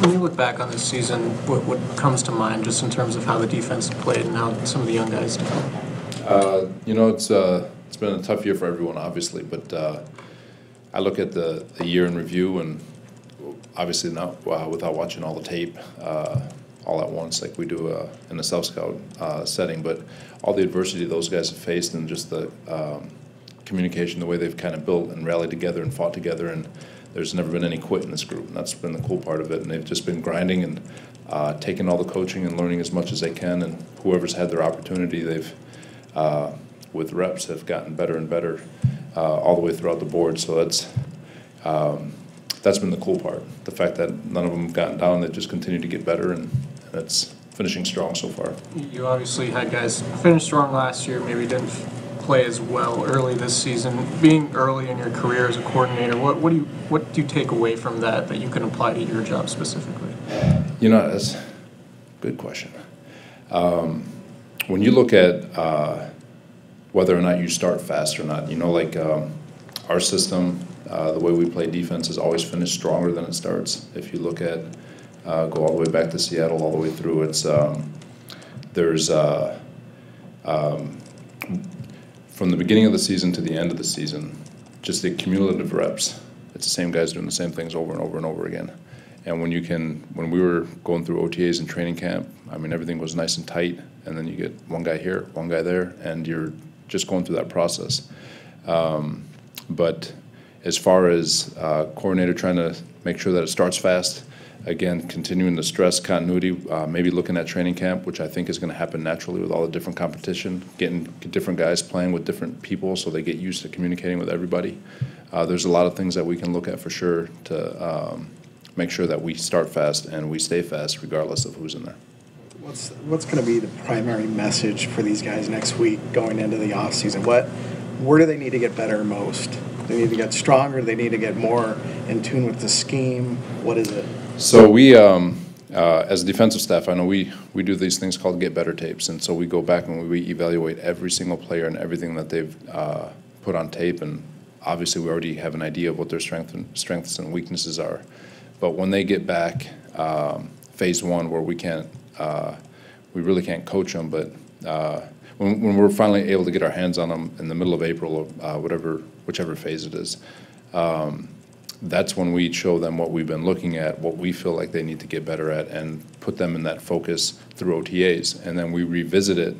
When you look back on this season, what comes to mind just in terms of how the defense played and how some of the young guys did? It's been a tough year for everyone, obviously, but I look at the year in review, and obviously not without watching all the tape all at once like we do in the South Scout setting, but all the adversity those guys have faced and just the communication, the way they've kind of built and rallied together and fought together, and there's never been any quit in this group, and that's been the cool part of it. And they've just been grinding and taking all the coaching and learning as much as they can, and whoever's had their opportunity, they've with reps have gotten better and better all the way throughout the board. So that's been the cool part. The fact that none of them have gotten down, they've just continued to get better, and it's finishing strong so far. You obviously had guys finish strong last year, maybe didn't play as well early this season. Being early in your career as a coordinator, what do you take away from that you can apply to your job specifically? That's a good question. When you look at whether or not you start fast or not, our system, the way we play defense has always finished stronger than it starts. If you look at go all the way back to Seattle, all the way through, it's from the beginning of the season to the end of the season, just the cumulative reps. It's the same guys doing the same things over and over and over again. And when we were going through OTAs and training camp, I mean, everything was nice and tight, and then you get one guy here, one guy there, and you're just going through that process. But as far as coordinator trying to make sure that it starts fast, again, continuing the stress continuity, maybe looking at training camp, which I think is going to happen naturally with all the different competition, getting different guys playing with different people so they get used to communicating with everybody. There's a lot of things that we can look at for sure to make sure that we start fast and we stay fast regardless of who's in there. What's going to be the primary message for these guys next week going into the off season? Where do they need to get better most? Do they need to get stronger? Do they need to get more in tune with the scheme? What is it? So we, as a defensive staff, I know we do these things called get better tapes, and so we go back and we evaluate every single player and everything that they've put on tape, and obviously we already have an idea of what their strengths and weaknesses are. But when they get back, phase one, where we really can't coach them, but when we're finally able to get our hands on them in the middle of April, or whichever phase it is, that's when we show them what we've been looking at, what we feel like they need to get better at, and put them in that focus through OTAs. And then we revisit it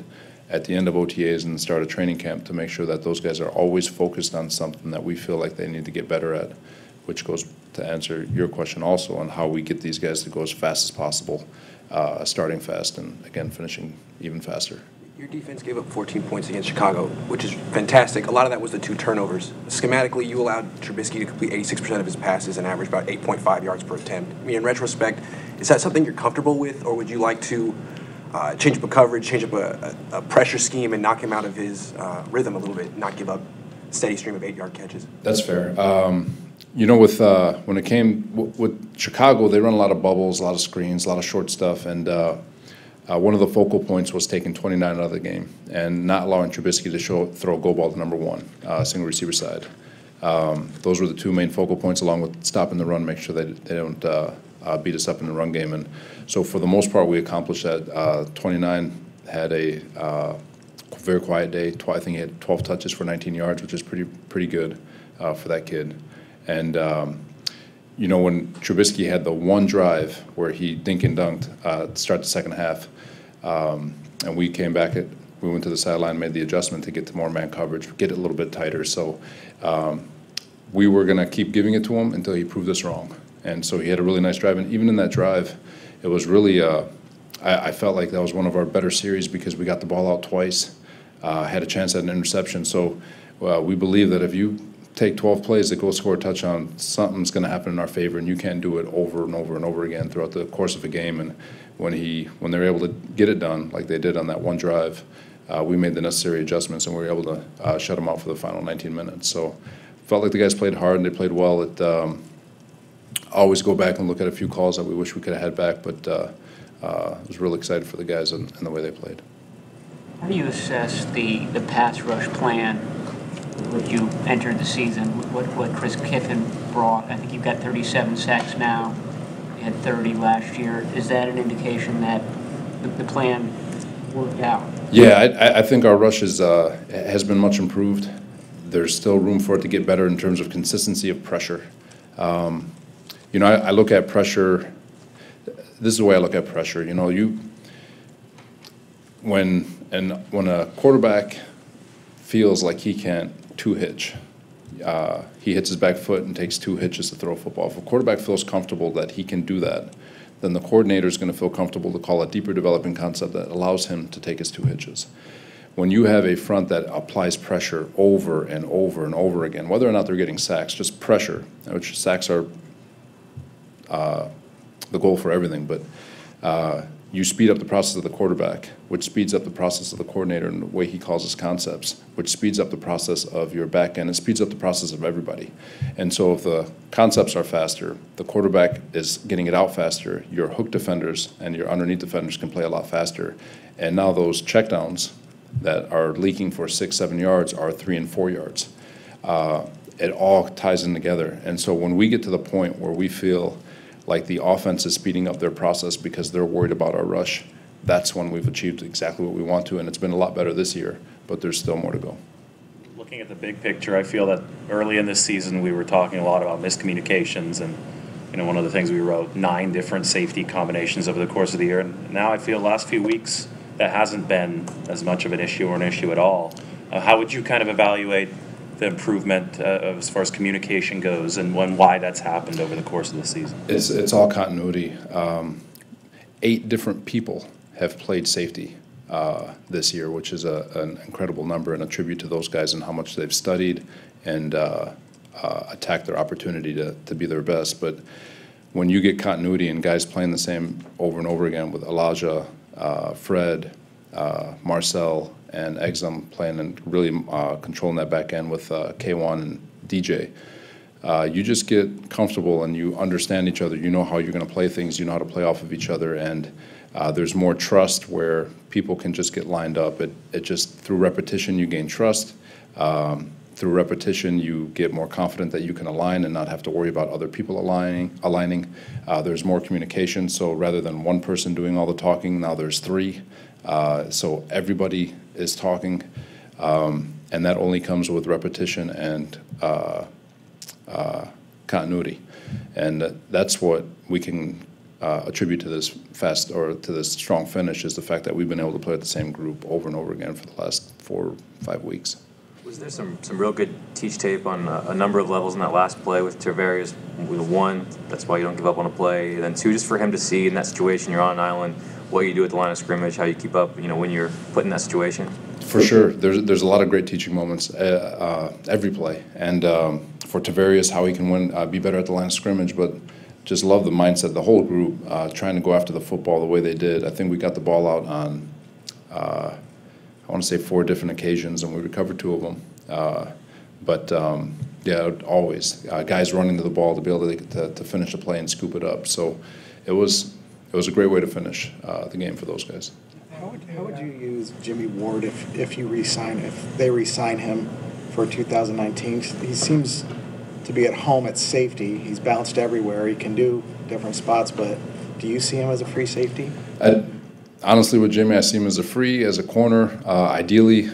at the end of OTAs and start a training camp to make sure that those guys are always focused on something that we feel like they need to get better at, which goes to answer your question also on how we get these guys to go as fast as possible, starting fast and, again, finishing even faster. Your defense gave up 14 points against Chicago, which is fantastic. A lot of that was the 2 turnovers. Schematically, you allowed Trubisky to complete 86% of his passes and average about 8.5 yards per attempt. I mean, in retrospect, is that something you're comfortable with, or would you like to change up a coverage, change up a pressure scheme, and knock him out of his rhythm a little bit, not give up a steady stream of 8-yard catches? That's fair. When it came with Chicago, they run a lot of bubbles, a lot of screens, a lot of short stuff, and one of the focal points was taking 29 out of the game and not allowing Trubisky to throw a go ball to number 1, single receiver side. Those were the 2 main focal points, along with stopping the run, make sure they don't beat us up in the run game. And so for the most part, we accomplished that. 29 had a very quiet day. I think he had 12 touches for 19 yards, which is pretty good for that kid. And when Trubisky had the one drive where he dink and dunked to start the second half, and we came back, we went to the sideline, made the adjustment to get to more man coverage, get it a little bit tighter. So we were going to keep giving it to him until he proved us wrong. And so he had a really nice drive. And even in that drive, it was really, I felt like that was one of our better series because we got the ball out twice, had a chance at an interception. So we believe that if you take 12 plays to go score a touchdown, something's going to happen in our favor, and you can't do it over and over and over again throughout the course of a game. And when they're able to get it done, like they did on that one drive, we made the necessary adjustments, and we were able to shut them out for the final 19 minutes. So felt like the guys played hard, and they played well. Always go back and look at a few calls that we wish we could have had back, but I was really excited for the guys and the way they played. How do you assess the pass rush plan when you entered the season? What Chris Kiffin brought? I think you've got 37 sacks now. had 30 last year. Is that an indication that the plan worked out? Yeah, I think our rush has been much improved. There's still room for it to get better in terms of consistency of pressure. I look at pressure. This is the way I look at pressure. When a quarterback feels like he can't two-hitch, he hits his back foot and takes 2 hitches to throw a football. If a quarterback feels comfortable that he can do that, then the coordinator is going to feel comfortable to call a deeper developing concept that allows him to take his 2 hitches. When you have a front that applies pressure over and over and over again, whether or not they're getting sacks, just pressure, which sacks are the goal for everything, but you speed up the process of the quarterback, which speeds up the process of the coordinator and the way he calls his concepts, which speeds up the process of your back end. It speeds up the process of everybody. And so if the concepts are faster, the quarterback is getting it out faster, your hook defenders and your underneath defenders can play a lot faster. And now those checkdowns that are leaking for 6-7 yards are 3 and 4 yards. It all ties in together. And so when we get to the point where we feel like the offense is speeding up their process because they're worried about our rush, that's when we've achieved exactly what we want to, and it's been a lot better this year, but there's still more to go. Looking at the big picture, I feel that early in this season we were talking a lot about miscommunications, and one of the things we wrote, 9 different safety combinations over the course of the year, and now I feel last few weeks that hasn't been as much of an issue or an issue at all. How would you kind of evaluate the improvement as far as communication goes, and why that's happened over the course of the season? It's all continuity. 8 different people have played safety this year, which is an incredible number and a tribute to those guys and how much they've studied and attacked their opportunity to be their best. But when you get continuity and guys playing the same over and over again with Elijah, Fred, Marcel, and Exum playing and really controlling that back end with K1 and DJ, you just get comfortable and you understand each other. You know how you're going to play things. You know how to play off of each other, and there's more trust where people can just get lined up. It just, through repetition, you gain trust. Through repetition, you get more confident that you can align and not have to worry about other people aligning. There's more communication, so rather than one person doing all the talking, now there's 3. So everybody is talking, and that only comes with repetition and continuity. And that's what we can attribute to this to this strong finish, is the fact that we've been able to play with the same group over and over again for the last 4 or 5 weeks. Was there some real good teach tape on a number of levels in that last play with Tavarius? 1, that's why you don't give up on a play. And then 2, just for him to see in that situation, you're on an island, what you do at the line of scrimmage, how you keep up, when you're put in that situation. For sure, there's a lot of great teaching moments every play, and for Tavarius, how he can be better at the line of scrimmage, but just love the mindset, the whole group trying to go after the football the way they did. I think we got the ball out on I want to say 4 different occasions, and we recovered 2 of them. Yeah, always guys running to the ball to be able to finish the play and scoop it up. So it was a great way to finish the game for those guys. How would you use Jimmy Ward if they re-sign him for 2019? He seems to be at home at safety. He's bounced everywhere. He can do different spots, but do you see him as a free safety? Honestly, with Jimmy, I see him as a corner. Ideally,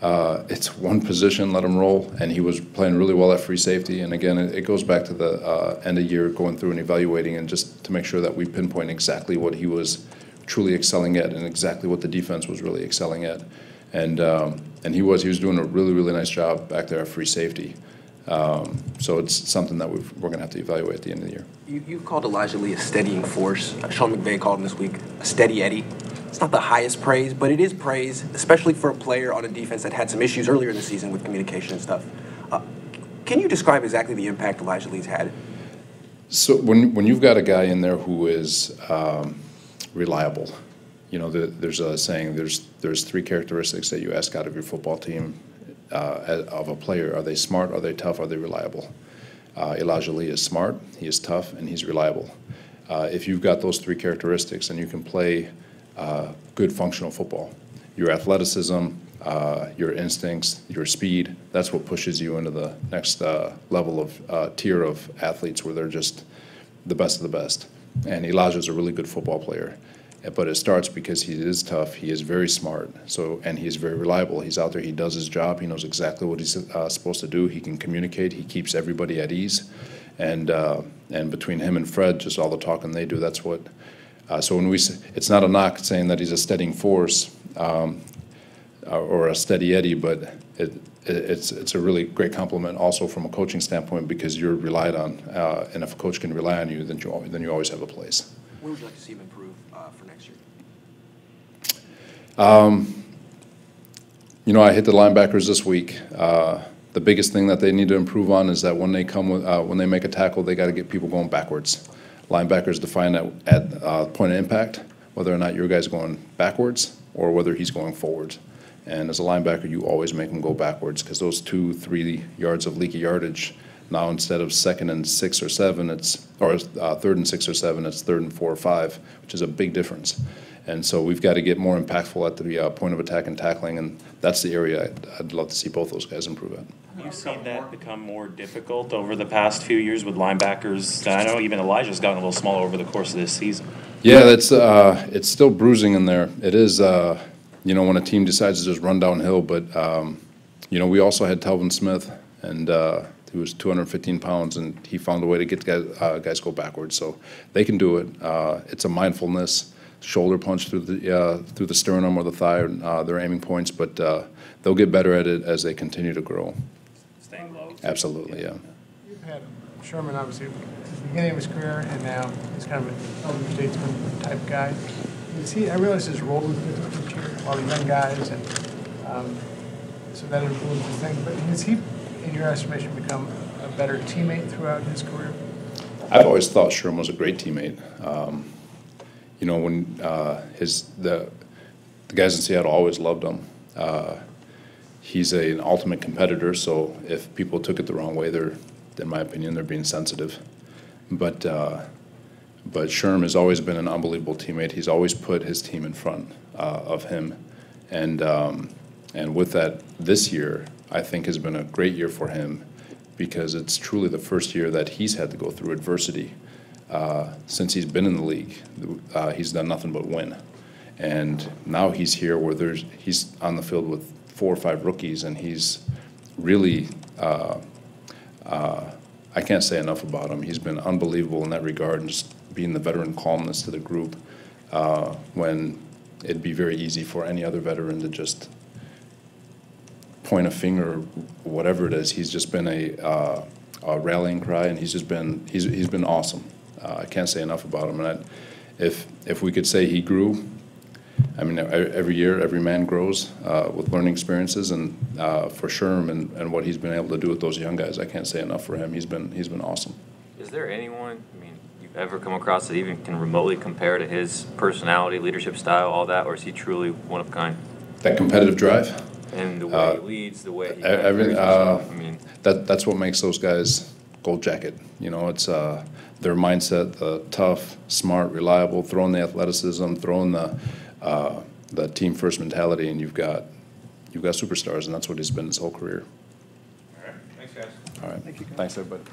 it's one position, let him roll, and he was playing really well at free safety. And again, it goes back to the end of year, going through and evaluating, and just to make sure that we pinpoint exactly what he was truly excelling at and exactly what the defense was really excelling at. And he was doing a really, really nice job back there at free safety. So it's something that we're going to have to evaluate at the end of the year. You've called Elijah Lee a steadying force. Sean McVay called him this week a steady Eddie. It's not the highest praise, but it is praise, especially for a player on a defense that had some issues earlier in the season with communication and stuff. Can you describe exactly the impact Elijah Lee's had? So when you've got a guy in there who is reliable, there's a saying, there's 3 characteristics that you ask out of your football team of a player. Are they smart? Are they tough? Are they reliable? Elijah Lee is smart, he is tough, and he's reliable. If you've got those 3 characteristics, and you can play good functional football, your athleticism, your instincts, your speed, that's what pushes you into the next level of tier of athletes where they're just the best of the best. And Elijah's a really good football player. But it starts because he is tough, he is very smart, and he is very reliable. He's out there, he does his job, he knows exactly what he's supposed to do, he can communicate, he keeps everybody at ease. And between him and Fred, just all the talking they do, that's what. So when it's not a knock saying that he's a steadying force or a steady Eddie, but it's a really great compliment also from a coaching standpoint because you're relied on, and if a coach can rely on you, then you always have a place. Where would you like to see him improve for next year? I hit the linebackers this week. The biggest thing that they need to improve on is that when they make a tackle, they got to get people going backwards. Linebackers define that at point of impact, whether or not your guy's going backwards or whether he's going forwards. And as a linebacker, you always make them go backwards because those 2-3 yards of leaky yardage, now instead of 2nd and 6 or 7, or 3rd and 6 or 7, it's 3rd and 4 or 5, which is a big difference. And so we've got to get more impactful at the point of attack and tackling, and that's the area I'd love to see both those guys improve at. You've seen that become more difficult over the past few years with linebackers. I know even Elijah's gotten a little smaller over the course of this season. Yeah, it's still bruising in there. It is, when a team decides to just run downhill. But we also had Telvin Smith, and he was 215 pounds, and he found a way to get guys go backwards. So they can do it. It's a mindfulness. Shoulder punch through the sternum or the thigh, their aiming points, but they'll get better at it as they continue to grow. Staying low. Absolutely, yeah. You've had Sherman, obviously, at the beginning of his career, and now he's kind of an elder statesman type guy. I realize his role was different each year, while the young guys, and so that influences things. But has he, in your estimation, become a better teammate throughout his career? I've always thought Sherman was a great teammate. When the guys in Seattle always loved him. He's an ultimate competitor, so if people took it the wrong way, in my opinion, they're being sensitive. But Sherm has always been an unbelievable teammate. He's always put his team in front of him, and with that, this year I think has been a great year for him because it's truly the first year that he's had to go through adversity. Since he's been in the league, he's done nothing but win. And now he's here where he's on the field with 4 or 5 rookies, and he's really, I can't say enough about him. He's been unbelievable in that regard, and just being the veteran calmness to the group when it'd be very easy for any other veteran to just point a finger or whatever it is. He's just been a rallying cry, and he's been awesome. I can't say enough about him. And if we could say he grew, I mean, every year, every man grows with learning experiences, and for Sherm and what he's been able to do with those young guys, I can't say enough for him. He's been awesome. Is there anyone, you've ever come across that even can remotely compare to his personality, leadership style, all that, or is he truly one of a kind? That competitive drive? And the way he leads, the way he carries himself, that's what makes those guys gold jacket. It's their mindset, tough, smart, reliable, throwing the athleticism, throwing the team first mentality, and you've got superstars, and that's what he's been his whole career. All right. Thanks, guys. All right. Thanks, everybody.